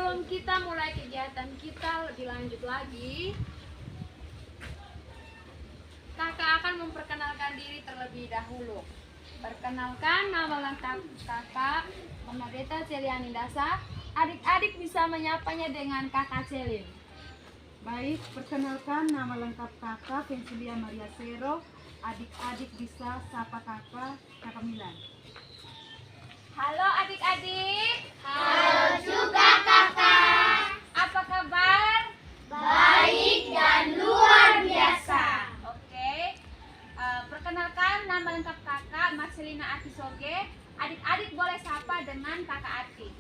sebelum kita mulai kegiatan kita lebih lanjut lagi, kakak akan memperkenalkan diri terlebih dahulu. Perkenalkan, nama lengkap kakak Bernadetta Celiani Dasa. Adik-adik bisa menyapanya dengan kakak Celin. Baik, perkenalkan nama lengkap kakak Pensilia Maria Sero. Adik-adik bisa sapa kakak Milan. Halo adik-adik. Halo juga kakak. Apa kabar? Baik dan luar biasa. Oke. Perkenalkan, nama lengkap kakak Marcelina Atisoge. Adik-adik boleh sapa dengan kakak Ati.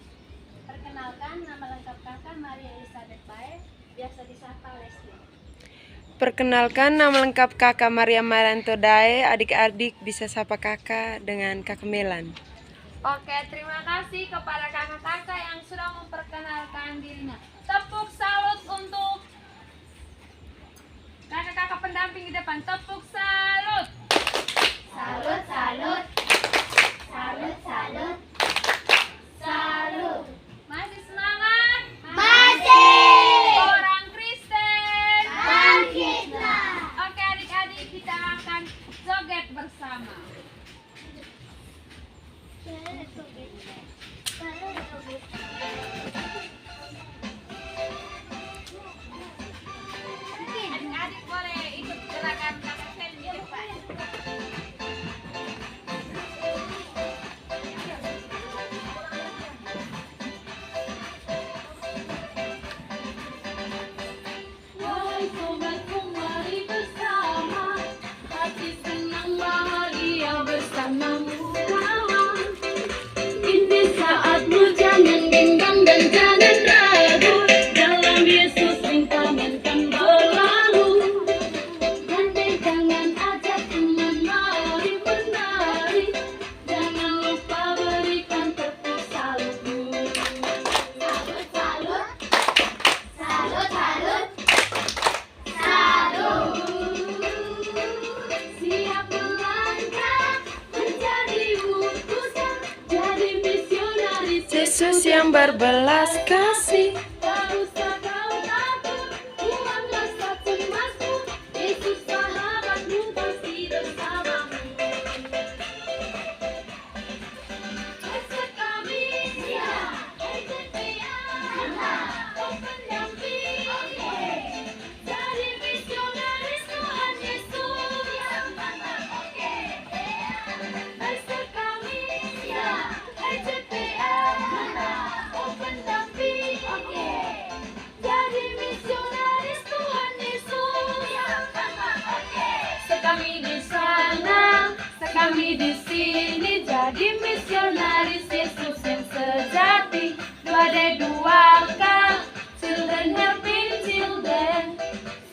Perkenalkan, nama lengkap kakak Maria Elizabeth Bae, biasa disapa Leslie. Perkenalkan, nama lengkap kakak Maria Maranto Dae. Adik-adik bisa sapa kakak dengan kakak Melan. Oke, terima kasih kepada kakak-kakak yang sudah memperkenalkan dirinya. Tepuk salut untuk kakak-kakak pendamping di depan. Tepuk salut. Salut, salut. Salut, salut. Salut. Masih semangat? Masih. Orang Kristen. Bangkitlah. Oke adik-adik, kita akan joget bersama. Adik-adik boleh ikut gerakan kakak Fen di depan. Wahai sobatku, mari bersama, hati senang bahagia bersamamu kawan. Ini saatmu, jangan bimbang dan jangan ragu. Dalam Yesus engkau akan berlalu. Gandeng tangan, ajak teman, mari menari. Jangan lupa berikan tepuk salutmu. Salut, salut. Salut, salut. Salut. Siap melangkah menjadi utusan, jadi misionaris Yesus yang berbelas kasih. Tak usah kau takut, buanglah satu cemasmu. Yesus sahabatmu pasti bersamamu. Esok kami siap, EJPA oh pendamping. Jadi misionaris Tuhan Yesus. Esok kami siap, EJPA oh pendamping. Jadi misionaris Tuhan Yesus. Sekami di sana, sekami di sini, jadi misionaris Yesus yang sejati. 2D2K, children helping children,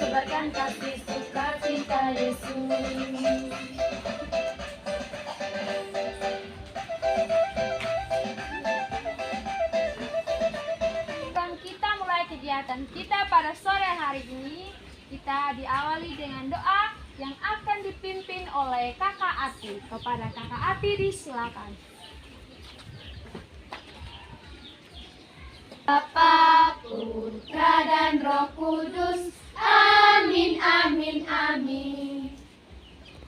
sebarkan kasih sukacita Yesus. Kita mulai kegiatan kita pada sore hari ini. Kita diawali dengan doa yang akan dipimpin oleh kakak Ati. Kepada kakak Ati disilakan. Bapa, Putra dan Roh Kudus. Amin, amin, amin.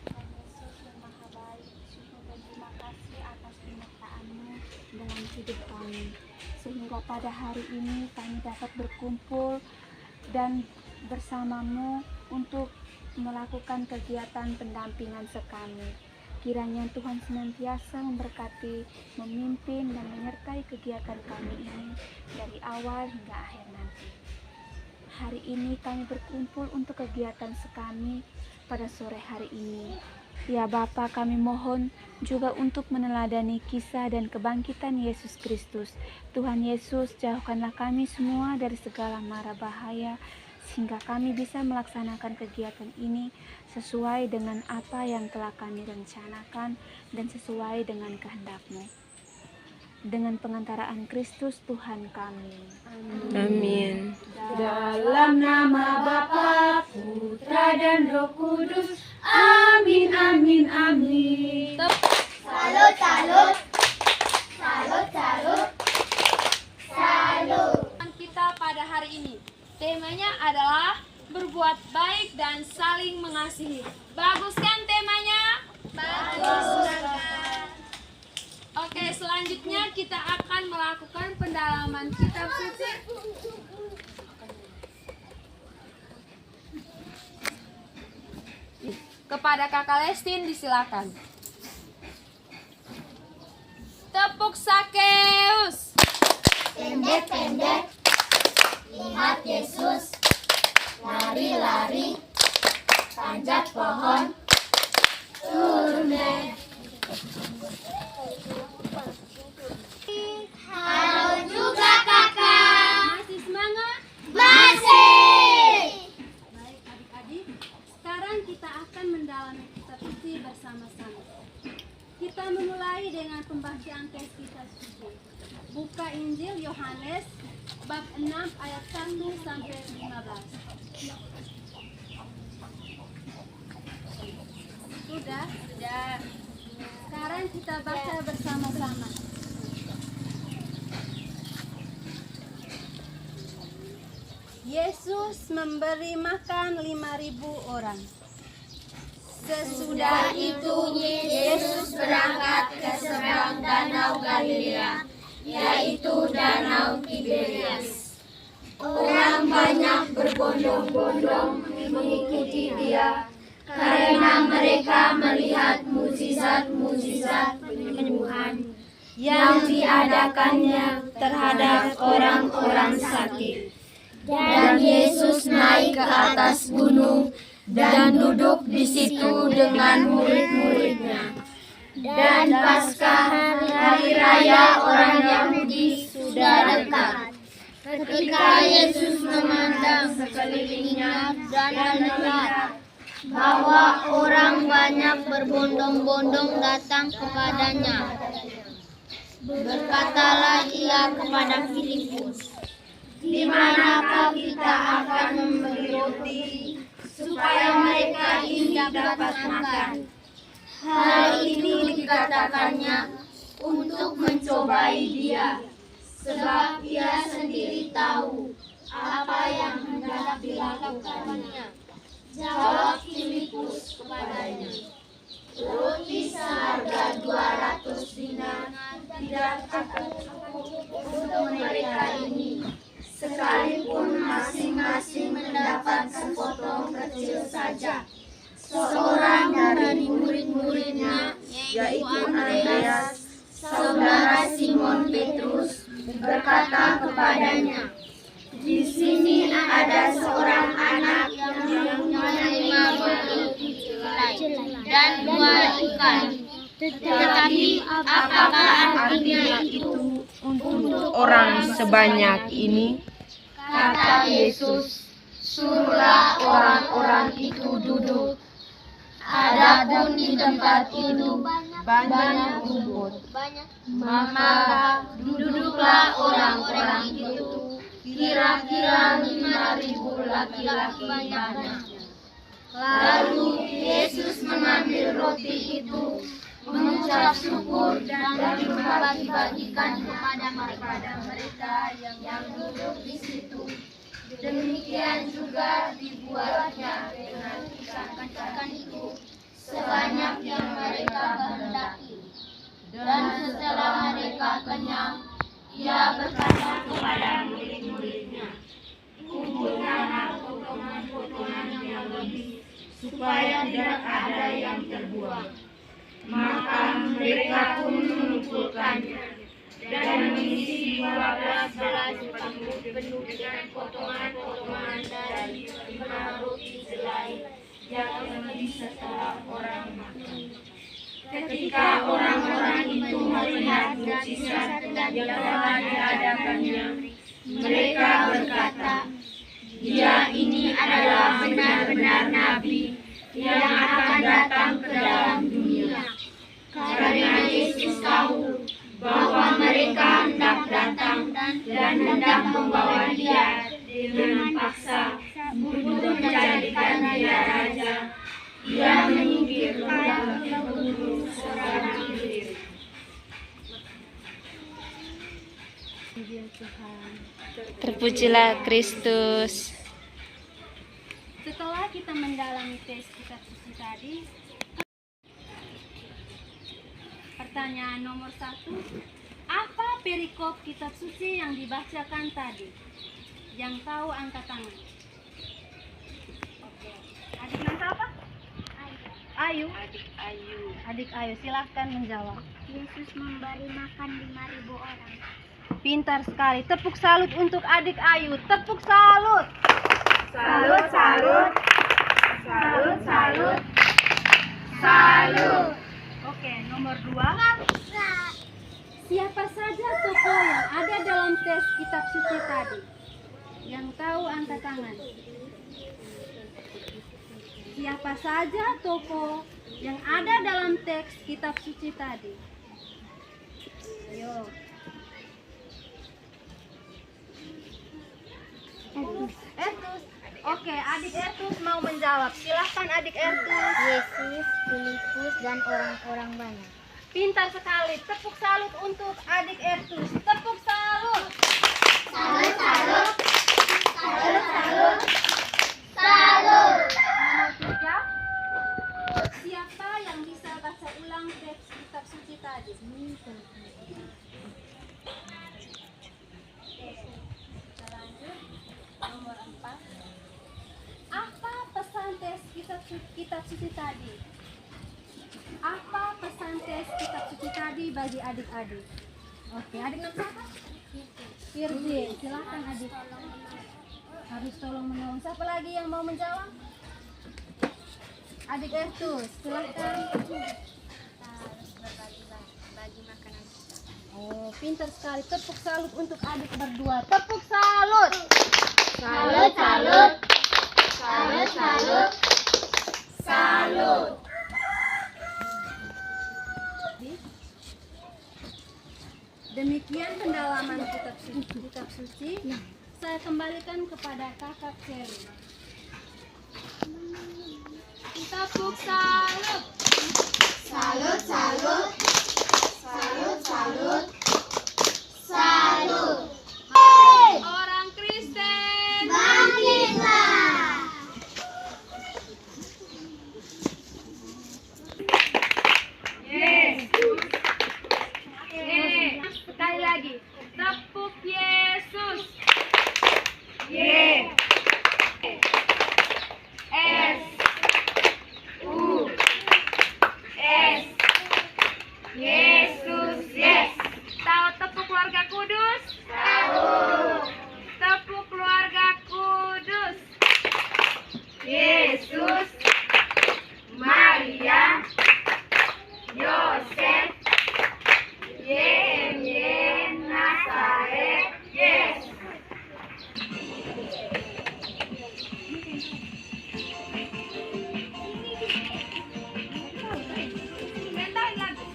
Yesus yang Maha Baik, syukur dan terima kasih atas penyertaan-Mu dalam hidup kami. Sehingga pada hari ini kami dapat berkumpul dan bersamamu untuk melakukan kegiatan pendampingan sekami. Kiranya Tuhan senantiasa memberkati, memimpin, dan menyertai kegiatan kami ini dari awal hingga akhir nanti. Hari ini kami berkumpul untuk kegiatan sekami pada sore hari ini. Ya Bapa, kami mohon juga untuk meneladani kisah dan kebangkitan Yesus Kristus. Tuhan Yesus, jauhkanlah kami semua dari segala mara bahaya, sehingga kami bisa melaksanakan kegiatan ini sesuai dengan apa yang telah kami rencanakan dan sesuai dengan kehendak-Mu. Dengan pengantaraan Kristus Tuhan kami. Amin. Dalam nama Bapa, Putra dan Roh Kudus. Amin, amin, amin. Salut, salut. Salut, salut. Salut. hari ini. Temanya adalah berbuat baik dan saling mengasihi. Bagus kan temanya? Bagus. Oke, selanjutnya kita akan melakukan pendalaman kitab suci. Kepada Kakak Lestin disilakan. Tepuk Sakeus. Pendek-pendek, lihat Yesus, lari-lari, panjat pohon, turun deh. Halo juga kakak. Masih semangat? Masih. Baik adik-adik, sekarang kita akan mendalami kitab suci bersama-sama. Kita memulai dengan pembacaan teks kitab suci. Buka Injil Yohanes bab 6 ayat 1 sampai 15. Sudah? Sudah. Sekarang kita baca bersama-sama. Yesus memberi makan 5.000 orang. Sesudah itu Yesus berangkat ke seberang danau Galilea, yaitu danau Tiberias. Orang banyak berbondong-bondong mengikuti dia karena mereka melihat mukjizat-mukjizat penyembuhan yang diadakannya terhadap orang-orang sakit. Dan Yesus naik ke atas gunung dan duduk di situ dengan murid-muridnya. Dan Paskah, hari raya orang Yahudi, sudah dekat. Ketika Yesus memandang sekelilingnya dan melihat bahwa orang banyak berbondong-bondong datang kepadanya, berkatalah ia kepada Filipus, "Di manakah kita akan membeli roti supaya mereka ini dapat makan?" Hal ini dikatakannya untuk mencobai dia, sebab ia sendiri tahu apa yang hendak dilakukannya. Jawab Filipus kepadanya, "Roti seharga 200 dinar tidak cukup untuk mereka ini, sekalipun masing-masing mendapat sepotong kecil saja." Seorang dari murid-muridnya, yaitu Andreas, saudara Simon Petrus, berkata kepadanya, "Di sini ada seorang anak yang mempunyai 5 roti dan 2 ikan. Tetapi apakah artinya itu untuk Orang sebanyak ini, Kata Yesus, "Suruhlah orang-orang itu duduk." Adapun di tempat itu banyak rumput, maka duduklah orang-orang itu, kira-kira 5.000 laki-laki banyak. Lalu Yesus mengambil roti itu, mengucap syukur dan membagi-bagikan kepada mereka yang duduk di situ. Demikian juga dibuatnya dengan ikan-ikan itu sebanyak yang mereka kehendaki. Dan setelah mereka kenyang, ia berkata kepada murid-muridnya, "Kumpulkanlah potongan-potongan yang lebih, supaya tidak ada yang terbuang." Maka mereka pun mengumpulkannya dan mengisi 12 penuh dengan potongan-potongan dari 5 roti selai yang lebih setelah orang makan. Ketika orang-orang itu melihat mukjizat yang telah diadakannya, mereka berkata, "Dia ini adalah benar-benar nabi yang akan datang ke dalam dunia." Karena Yesus tahu bahwa mereka hendak datang dan hendak membawa dia dengan paksa untuk menjadikan dia raja, ia menyingkir ke gunung seorang diri. Tuhan. Terpujilah Kristus. Setelah kita mendalami tes kitab suci tadi, pertanyaan nomor 1, apa perikop kitab suci yang dibacakan tadi? Yang tahu angkat tangan. Oke. Adik nama apa? Ayu. Adik Ayu, silahkan menjawab. Yesus memberi makan 5.000 orang. Pintar sekali. Tepuk salut untuk adik Ayu. Tepuk salut. Salut, salut. Salut, salut. Salut. Oke, nomor 2. Siapa saja tokoh yang ada dalam tes kitab suci tadi? Yang tahu angkat tangan. Siapa saja tokoh yang ada dalam teks kitab suci tadi? Ayo. Ertus. Oke, adik Ertus mau menjawab. Silahkan adik Ertus. Yesus, Filipus, dan orang-orang banyak. Pintar sekali. Tepuk salut untuk adik Ertus. Tepuk salut. Salut, salut. Salut, salut. Salut. Nomor 3. Siapa yang bisa baca ulang teks kitab suci tadi? Kita lanjut. Nomor 4. Apa pesan tes kitab suci tadi? Apa pesan tes kitab suci tadi bagi adik-adik? Oke, adik nama siapa? Firzi, silakan adik. Harus tolong menolong. Siapa lagi yang mau menjawab? Adik Ertus, silakan. Harus berbagi makanan kita. Oh, pintar sekali. Tepuk salut untuk adik berdua. Tepuk salut. Salut, salut. Salut, salut. Salut. Demikian pendalaman kitab suci. Saya kembalikan kepada kakak Cherry. Tepuk salut. Salut, salut. Salut, salut. Salut. Orang Kristen. Bangkitlah. Sekali lagi. Tepuk Yesus. Y. S. U. S. Yesus, yes. Tahu tepuk keluarga kudus? Tahu. Tepuk keluarga kudus. Yesus, Maria, Yosef, Yesus, Nazaret, yes. Bentar lagi.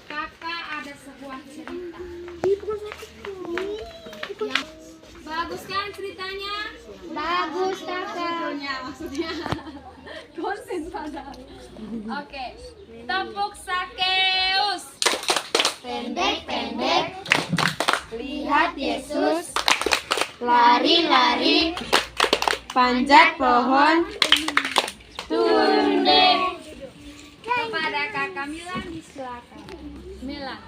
Kakak ada sebuah cerita. Bagus kan ceritanya? Bagus, kakak. Maksudnya konsen padahal. Oke, tepuk Sakeus. Pendek-pendek, lihat Yesus, lari-lari, panjat pohon, turun deh. Kepada kakak Milan disilakan. Milan.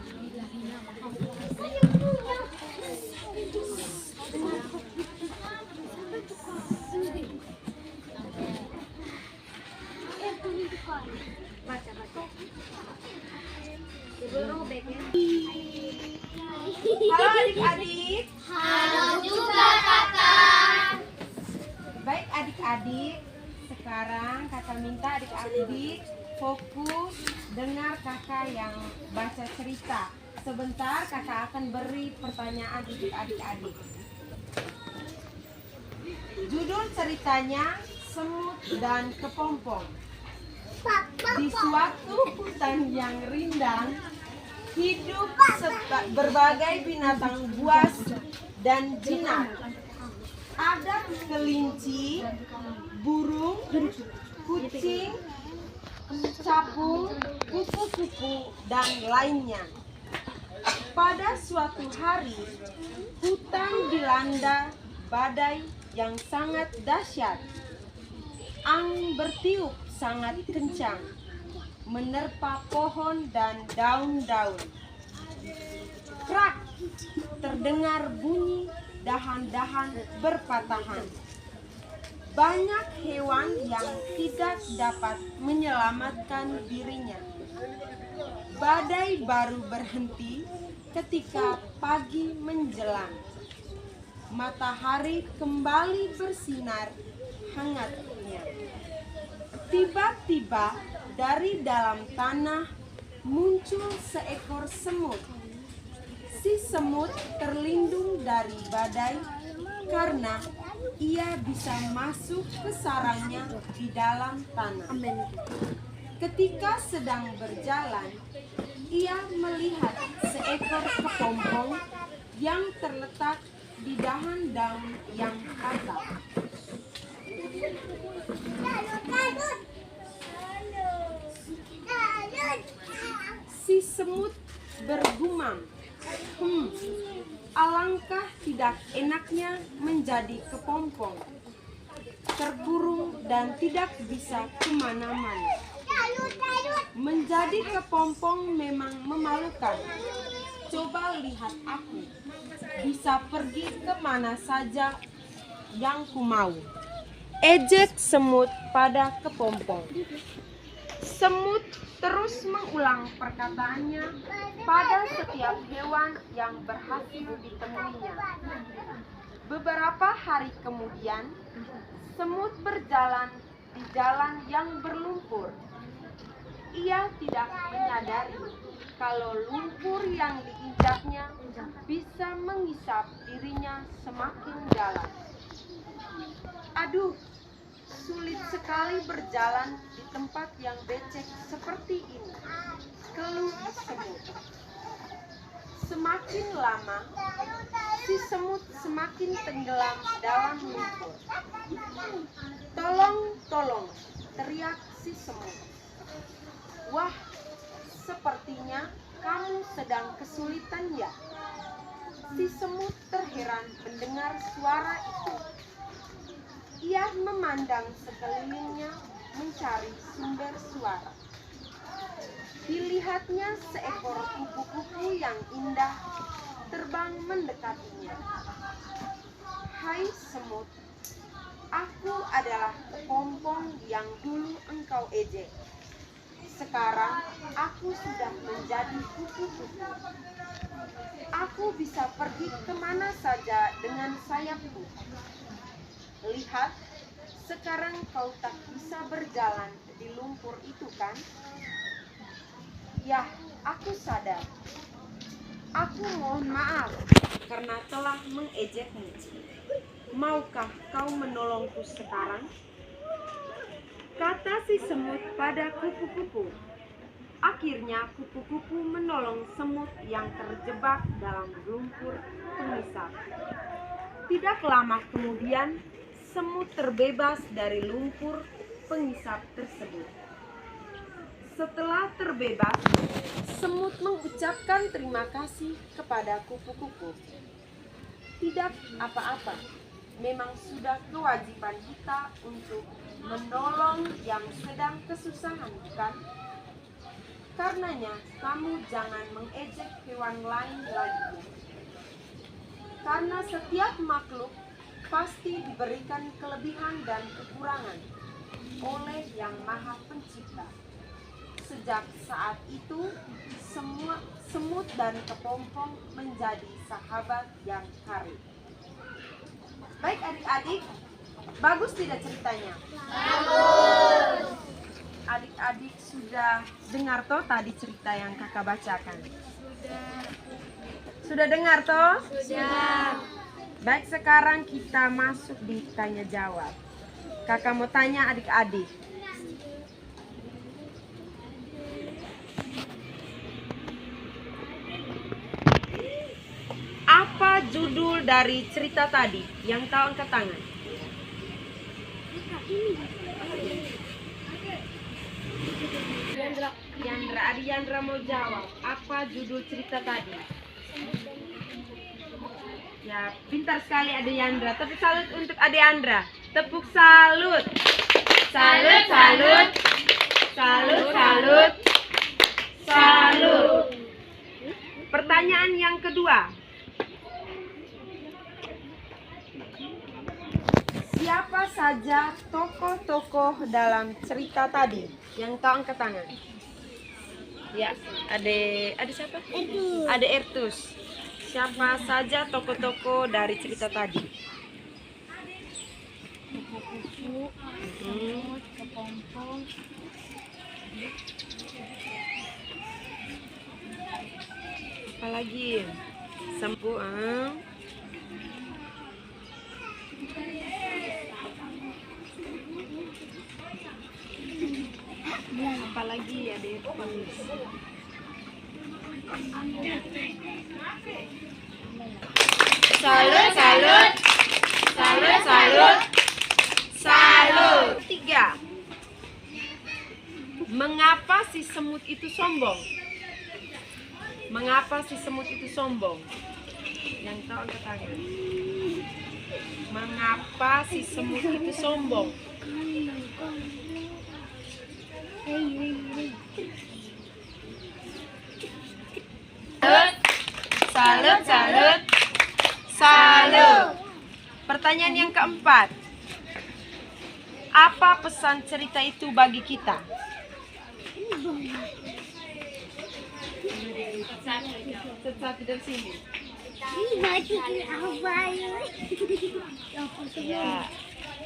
Halo adik-adik. Halo juga kakak. Baik adik-adik, sekarang kakak minta adik-adik fokus dengar kakak yang baca cerita. Sebentar kakak akan beri pertanyaan untuk adik-adik. Judul ceritanya Semut dan Kepompong. Di suatu hutan yang rindang, hidup berbagai binatang buas dan jinak. Ada kelinci, burung, kucing, capung, kupu-kupu, dan lainnya. Pada suatu hari, hutan dilanda badai yang sangat dahsyat. Angin bertiup sangat kencang, menerpa pohon dan daun-daun. Krak, terdengar bunyi dahan-dahan berpatahan. Banyak hewan yang tidak dapat menyelamatkan dirinya. Badai baru berhenti ketika pagi menjelang. Matahari kembali bersinar hangatnya. Tiba-tiba dari dalam tanah muncul seekor semut. Si semut terlindung dari badai karena ia bisa masuk ke sarangnya di dalam tanah. Ketika sedang berjalan, ia melihat seekor kepompong yang terletak di dahan-daun yang patah. Si semut bergumam, alangkah tidak enaknya menjadi kepompong, terkurung dan tidak bisa kemana-mana. Menjadi kepompong memang memalukan. Coba lihat aku, bisa pergi kemana saja yang ku mau. Ejek semut pada kepompong. Semut terus mengulang perkataannya pada setiap hewan yang berhasil ditemuinya. Beberapa hari kemudian, semut berjalan di jalan yang berlumpur. Ia tidak menyadari kalau lumpur yang diinjaknya bisa mengisap dirinya semakin dalam. Aduh, sulit sekali berjalan di tempat yang becek seperti ini, keluh semut. Semakin lama, si semut semakin tenggelam dalam lumpur. Tolong, tolong, teriak si semut. Wah, sepertinya kamu sedang kesulitan ya? Si semut terheran mendengar suara itu. Ia memandang sekelilingnya mencari sumber suara. Dilihatnya seekor kupu-kupu yang indah terbang mendekatinya. Hai semut, aku adalah kepompong yang dulu engkau ejek. Sekarang aku sudah menjadi kupu-kupu. Aku bisa pergi kemana saja dengan sayapku. Lihat, sekarang kau tak bisa berjalan di lumpur itu kan? Ya, aku sadar. Aku mohon maaf karena telah mengejekmu. Maukah kau menolongku sekarang? Kata si semut pada kupu-kupu. Akhirnya kupu-kupu menolong semut yang terjebak dalam lumpur pengisap. Tidak lama kemudian, semut terbebas dari lumpur pengisap tersebut. Setelah terbebas, semut mengucapkan terima kasih kepada kupu-kupu. Tidak apa-apa, memang sudah kewajiban kita untuk menolong yang sedang kesusahan, bukan? Karenanya, kamu jangan mengejek hewan lain lagi. Karena setiap makhluk pasti diberikan kelebihan dan kekurangan oleh Yang Maha Pencipta. Sejak saat itu, semua semut dan kepompong menjadi sahabat yang karib. Baik adik-adik, bagus tidak ceritanya? Bagus. Adik-adik sudah dengar toh tadi cerita yang kakak bacakan? Sudah dengar toh? Sudah. Baik, sekarang kita masuk di tanya jawab. Kakak mau tanya adik-adik. Apa judul dari cerita tadi? Yang tahu angkat tangan. Yandra, Adi Yandra mau jawab. Apa judul cerita tadi? Ya, pintar sekali Adi Yandra. Tepuk salut untuk Adi Yandra. Tepuk salut. Salut, salut. Salut, salut. Salut. Pertanyaan yang kedua. Siapa saja tokoh-tokoh dalam cerita tadi? Yang tahu angkat tangan. Ya, ada siapa? Ada Ertus. Siapa saja tokoh-tokoh dari cerita tadi? Kepompong. Apa lagi? Sempu. Apa lagi ada Ertus? Salut, salut. Salut, salut. Salut. Tiga. Mengapa si semut itu sombong? Mengapa si semut itu sombong? Yang tahu angkat tangan. Mengapa si semut itu sombong? Salut, salut. Salut. Pertanyaan yang keempat. Apa pesan cerita itu bagi kita? Satu dari sini. Ya.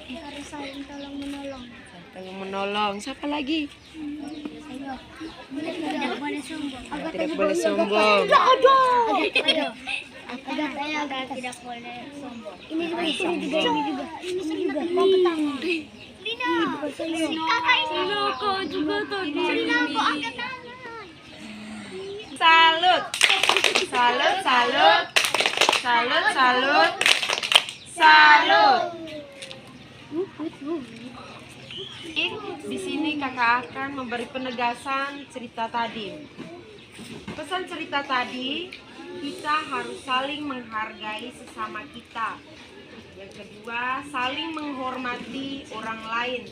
Harus saling tolong menolong. Tolong menolong. Siapa lagi? Tidak boleh sombong. Tidak boleh sombong. Agak tidak boleh sombong. Ini juga. Mau ketemu. Lina. Lina kau juga tadi. Lina kau angkat tangan. Salut. Salut, salut. Salut, salut. Salut. Di sini kakak akan memberi penegasan cerita tadi. Pesan cerita tadi, kita harus saling menghargai sesama kita. Yang kedua, saling menghormati orang lain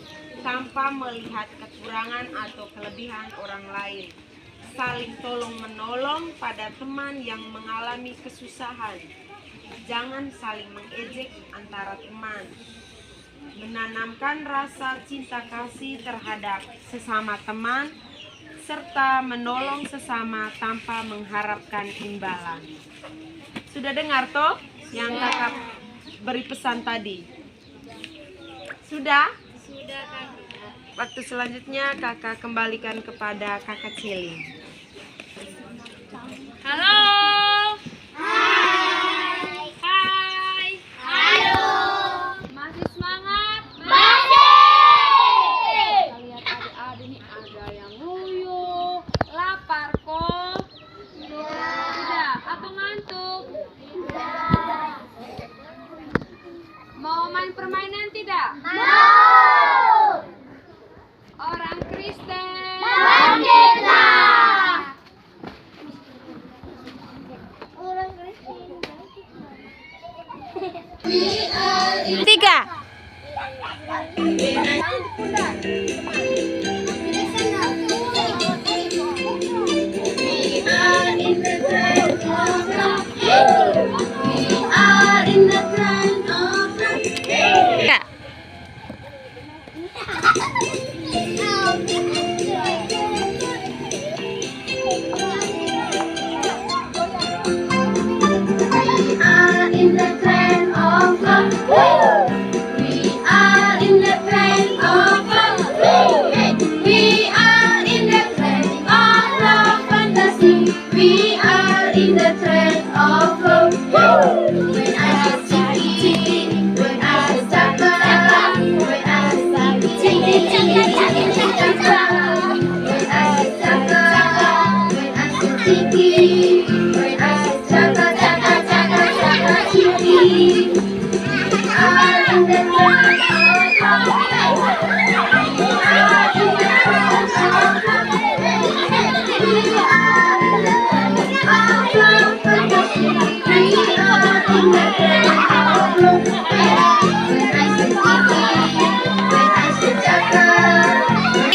tanpa melihat kekurangan atau kelebihan orang lain. Saling tolong menolong pada teman yang mengalami kesusahan. Jangan saling mengejek antara teman. Menanamkan rasa cinta kasih terhadap sesama teman, serta menolong sesama tanpa mengharapkan imbalan. Sudah dengar toh yang kakak beri pesan tadi? Sudah? Sudah kakak. Waktu selanjutnya kakak kembalikan kepada kakak Ciling. Halo. Hai. Hai. Halo. Masih semangat? Masih. Kita lihat adik-adik nih, ada yang nguyuh, lapar kok. Tidak, atau ngantuk? Mau main permainan tidak? Mau. Orang Kristen. Bangkitlah. Orang Kristen. Tiga. Tiga. In the clan of God. We are in the clan of God.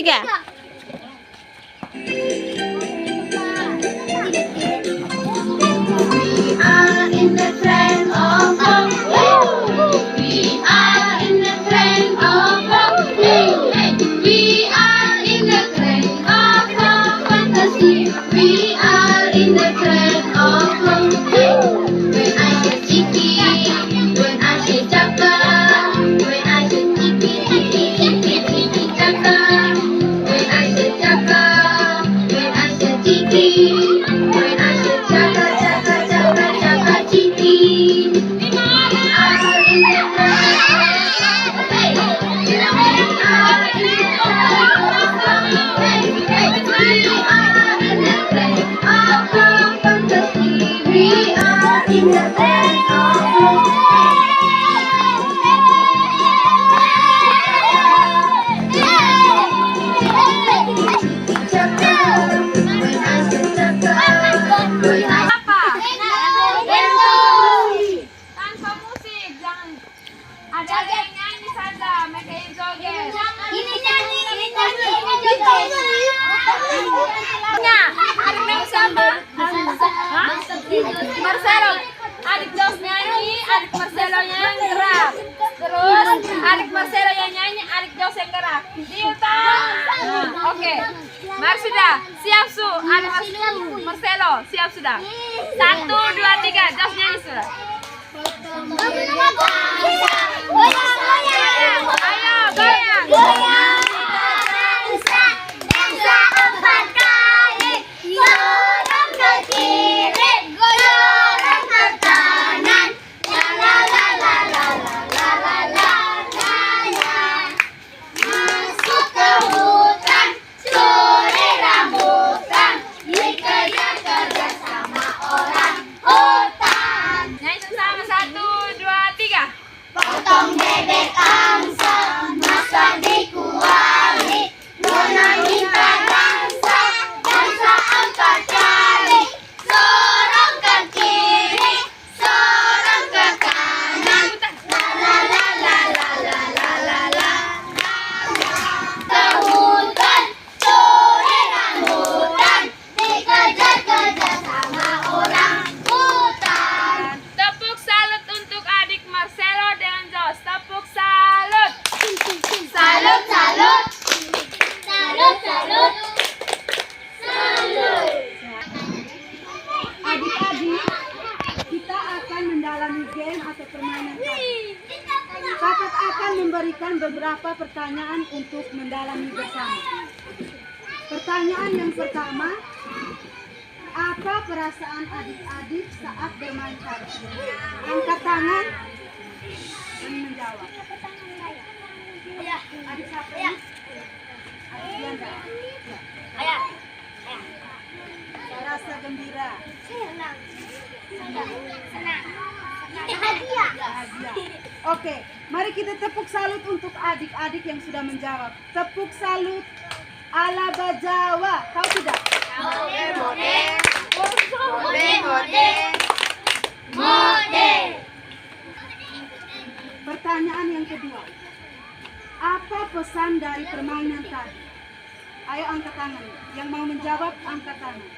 Tiga. We are in the trend of love. We are in the trend of love. We are in the trend of love fantasy. We are in the trend of love. When I say cheeky, when I say chaka, when I say cheeky, cheeky, cheeky, cheeky, chaka, when I say chaka, when I say cheeky, when I say chaka, chaka, chaka, chaka, cheeky. We are in the trend. Hey, we are in the trend of love. Hey, we are in the trend of love fantasy. We are in the trend of love. Chaka, when I say chaka, when I Apa? say Tanpa musik, jangan. Ada yang nyanyi saja, mereka yang joget. ini nyanyi, ini joget. Adik nyanyi siapa? Hah? Marcelo. Adik Jos nyanyi, adik Marcelo yang gerak. Terus adik Marcelo yang nyanyi, adik Jos yang gerak. Deal Nah, oke. Mari sudah, siap su. Adik Marcelo, siap sudah. 1, 2, 3, Jos nyanyi sudah. Ayo, goyang. Dansa 4 kali, dorong ke kiri, dorong ke kanan, la la la la la la la la la la. Masuk ke hutan, curi rambutan, dikejar-kejar sama orang hutan. Nyanyi sama 1, 2, 3. Potong bebek angsa, masak di kuali, nona minta dansa, dansa 4 kali, sorong ke kiri, sorong ke kanan, la la la la la la la la la. Ke hutan, curi rambutan, dikejar-kejar sama orang hutan. Tepuk salut untuk adik Marcelo dengan Jos. Tepuk salut. Salut, salut. Salut, salut. Salut. Adik-adik, kita akan mendalami game atau permainan tadi. Kakak akan memberikan beberapa pertanyaan untuk mendalami bersama. Pertanyaan yang pertama, apa perasaan adik-adik saat bermain tadi? Angkat tangan dan menjawab. Adik siapa? Adik Diandra. Ya. Saya rasa gembira. Senang. Bahagia. Oke, mari kita tepuk salut untuk adik-adik yang sudah menjawab. Tepuk salut ala Bajawa. Tahu tidak? Mode. Pertanyaan yang kedua. Apa pesan dari permainan tadi? Ayo angkat tangan. Yang mau menjawab angkat tangan.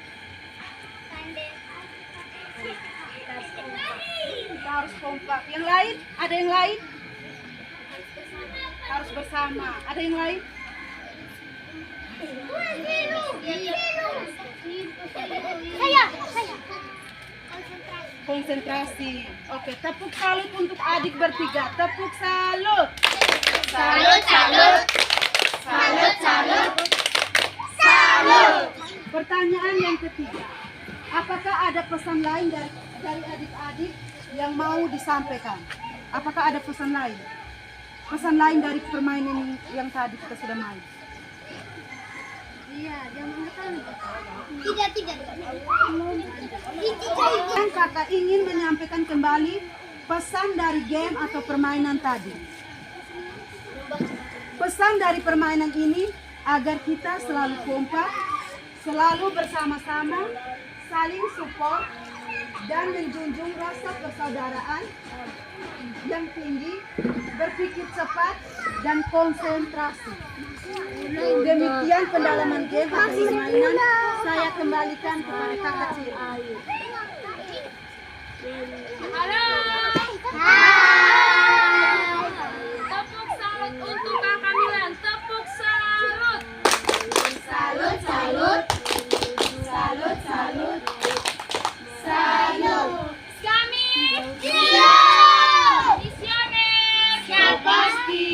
Kita harus kompak. Yang lain? Ada yang lain? Harus bersama. Ada yang lain? Saya. Konsentrasi. Oke, tepuk salut untuk adik bertiga. Tepuk salut. Salut, salut. Salut, salut. Salut. Pertanyaan yang ketiga. Apakah ada pesan lain dari adik-adik yang mau disampaikan? Apakah ada pesan lain? Pesan lain dari permainan yang tadi kita sudah main. Iya, jangan makan. Tidak. Dan kakak ingin menyampaikan kembali pesan dari game atau permainan tadi. Pesan dari permainan ini agar kita selalu kompak, selalu bersama-sama, saling support, dan menjunjung rasa persaudaraan yang tinggi, berpikir cepat, dan konsentrasi. Demikian pendalaman game atau permainan. Saya kembalikan kepada kakak Ciri. Halo. Tepuk salut untuk Kakak Milan. Tepuk salut. Salut, salut. Salut, salut. Salut. Kami Siap. misioner. Siap pasti.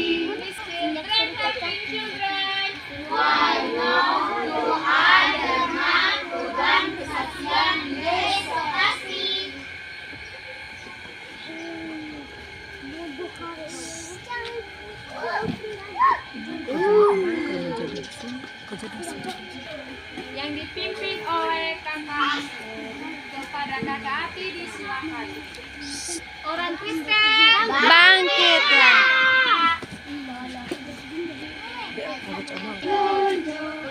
Children helping children. Why not doa, derma, dan kesaksian besok pasti. Yang dipimpin oleh kakak kepada kakak Ati disilakan. Orang Kristen Bangkitlah.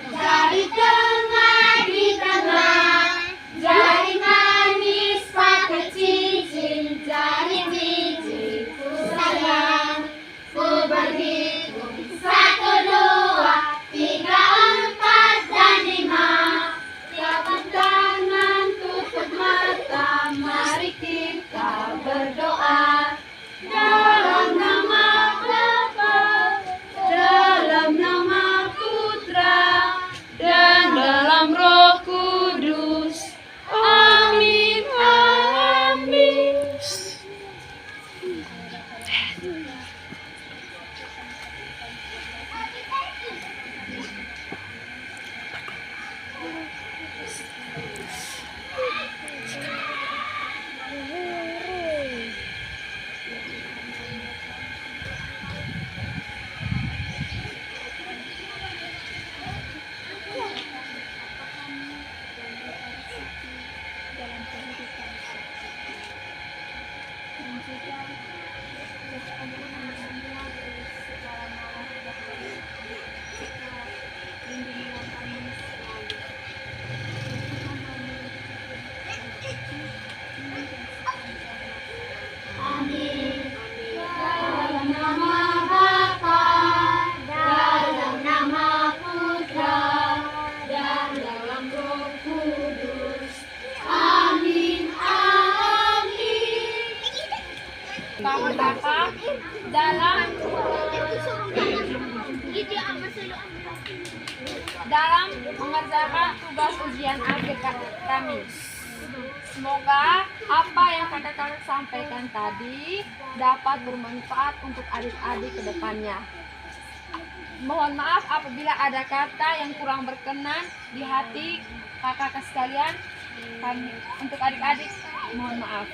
Jari tengah di tengah, jari manis pakai cincin, jari cincin ku sayang, ku berhitung 1, 2, 3, 4 dan 5. Tepuk tangan, tutup mata, mari kita berdoa. Dalam nama Bapa, dalam nama Putra, dan dalam Roh Kudus. Amin, amin. Dalam nama Bapa, dalam nama Putra, dan dalam Roh Kudus. Amin, amin. kakak dalam mengerjakan tugas ujian akhir kami. Semoga apa yang kakak-kakak sampaikan tadi dapat bermanfaat untuk adik-adik ke depannya. Mohon maaf apabila ada kata yang kurang berkenan di hati kakak-kakak sekalian. Kami untuk adik-adik mohon maaf.